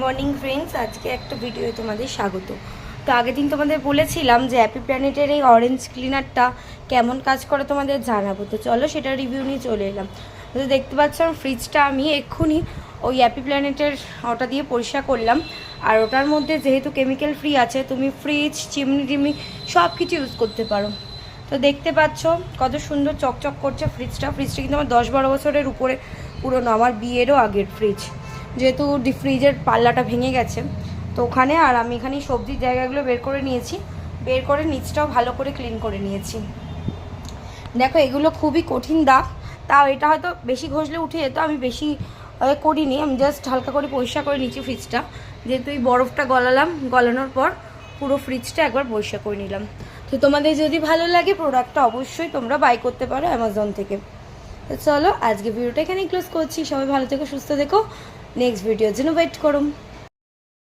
Morning friends, আজকে একটা video তোমাদের স্বাগত। তো আগের দিন তোমাদের বলেছিলাম যে হ্যাপি প্ল্যানেটের এই অরেঞ্জ ক্লিনারটা কেমন কাজ করে তোমাদের জানাবো। তো চলো সেটা রিভিউ নিয়ে চলে এলাম। তো দেখতে পাচ্ছ ফ্রিজটা আমি এক্ষুনি ওই হ্যাপি প্ল্যানেটের ওটা দিয়ে পরিষ্কার করলাম। আর ওটার মধ্যে যেহেতু কেমিক্যাল ফ্রি আছে, তুমি ফ্রিজ, চিমনি টিমনি সব কিছু ইউজ করতে পারো। তো দেখতে পাচ্ছ কত সুন্দর চকচক করছে ফ্রিজটা কিন্তু আমার 10-12 বছরের উপরে পুরনো, আমার বিয়েরও আগের ফ্রিজ। যেহেতু ফ্রিজের পাল্লাটা ভেঙে গেছে, তো ওখানে আর আমি এখানে সবজির জায়গাগুলো বের করে নিয়েছি, বের করে নিচটাও ভালো করে ক্লিন করে নিয়েছি। দেখো এগুলো খুবই কঠিন দাগ, তাও এটা হয়তো বেশি ঘষলে উঠে যেত, আমি বেশি করিনি, আমি জাস্ট হালকা করে পরিষ্কার করে নিচ্ছি ফ্রিজটা। যেহেতু এই বরফটা গলালাম, গলানোর পর পুরো ফ্রিজটা একবার পরিষ্কার করে নিলাম। তো তোমাদের যদি ভালো লাগে প্রোডাক্টটা অবশ্যই তোমরা বাই করতে পারো অ্যামাজন থেকে। তো চলো আজকে ভিডিওটা এখানেই ক্লোজ করছি। সবাই ভালো থেকো, সুস্থ থেকো, নেক্সট ভিডিওর জন্য ওয়েট করো।